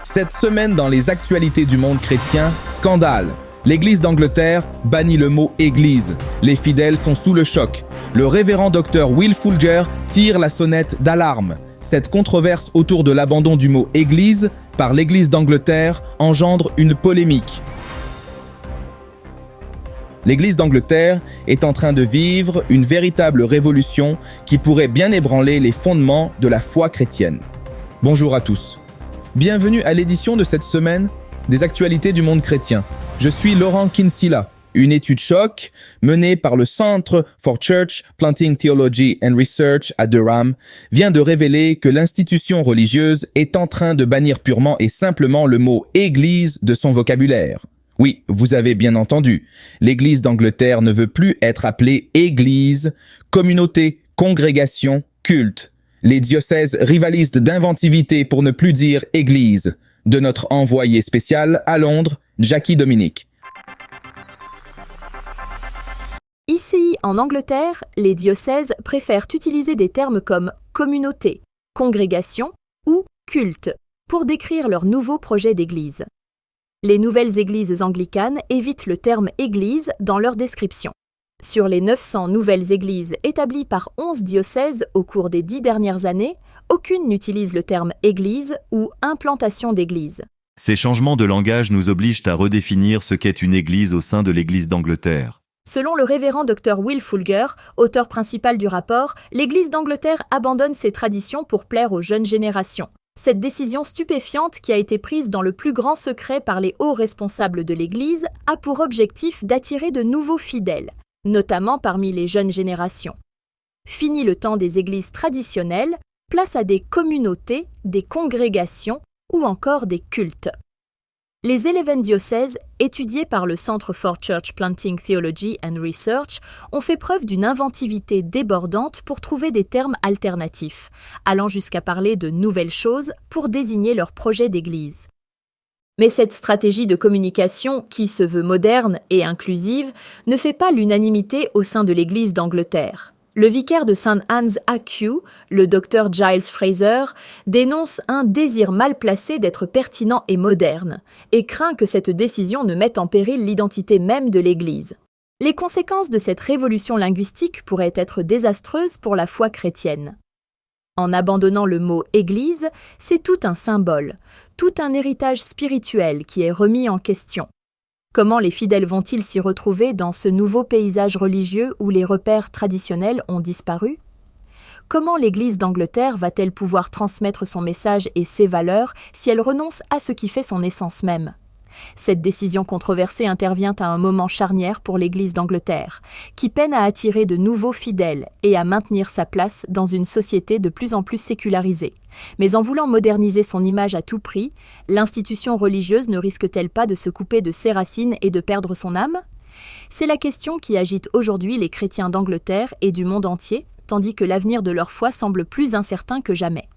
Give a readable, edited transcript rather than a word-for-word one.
Cette semaine dans les actualités du monde chrétien, scandale. L'Église d'Angleterre bannit le mot « Église ». Les fidèles sont sous le choc. Le révérend docteur Will Fulger tire la sonnette d'alarme. Cette controverse autour de l'abandon du mot « Église » par l'Église d'Angleterre engendre une polémique. L'Église d'Angleterre est en train de vivre une véritable révolution qui pourrait bien ébranler les fondements de la foi chrétienne. Bonjour à tous. Bienvenue à l'édition de cette semaine des actualités du monde chrétien. Je suis Laurent Kinsella. Une étude choc menée par le Centre for Church Planting Theology and Research à Durham vient de révéler que l'institution religieuse est en train de bannir purement et simplement le mot « Église » de son vocabulaire. Oui, vous avez bien entendu, l'Église d'Angleterre ne veut plus être appelée Église, communauté, congrégation, culte. Les diocèses rivalisent d'inventivité pour ne plus dire Église. De notre envoyé spécial à Londres, Jackie Dominique. Ici, en Angleterre, les diocèses préfèrent utiliser des termes comme communauté, congrégation ou culte pour décrire leur nouveau projet d'église. Les nouvelles églises anglicanes évitent le terme « église » dans leur description. Sur les 900 nouvelles églises établies par 11 diocèses au cours des 10 dernières années, aucune n'utilise le terme « église » ou « implantation d'église ». Ces changements de langage nous obligent à redéfinir ce qu'est une église au sein de l'Église d'Angleterre. Selon le révérend Dr Will Fulger, auteur principal du rapport, l'Église d'Angleterre abandonne ses traditions pour plaire aux jeunes générations. Cette décision stupéfiante, qui a été prise dans le plus grand secret par les hauts responsables de l'Église, a pour objectif d'attirer de nouveaux fidèles, notamment parmi les jeunes générations. Fini le temps des églises traditionnelles, place à des communautés, des congrégations ou encore des cultes. Les 11 diocèses, étudiés par le Centre for Church Planting Theology and Research, ont fait preuve d'une inventivité débordante pour trouver des termes alternatifs, allant jusqu'à parler de nouvelles choses pour désigner leur projet d'église. Mais cette stratégie de communication, qui se veut moderne et inclusive, ne fait pas l'unanimité au sein de l'Église d'Angleterre. Le vicaire de St. Anne's à Kew, le docteur Giles Fraser, dénonce un désir mal placé d'être pertinent et moderne, et craint que cette décision ne mette en péril l'identité même de l'Église. Les conséquences de cette révolution linguistique pourraient être désastreuses pour la foi chrétienne. En abandonnant le mot « Église », c'est tout un symbole, tout un héritage spirituel qui est remis en question. Comment les fidèles vont-ils s'y retrouver dans ce nouveau paysage religieux où les repères traditionnels ont disparu ? Comment l'Église d'Angleterre va-t-elle pouvoir transmettre son message et ses valeurs si elle renonce à ce qui fait son essence même ? Cette décision controversée intervient à un moment charnière pour l'Église d'Angleterre, qui peine à attirer de nouveaux fidèles et à maintenir sa place dans une société de plus en plus sécularisée. Mais en voulant moderniser son image à tout prix, l'institution religieuse ne risque-t-elle pas de se couper de ses racines et de perdre son âme ? C'est la question qui agite aujourd'hui les chrétiens d'Angleterre et du monde entier, tandis que l'avenir de leur foi semble plus incertain que jamais.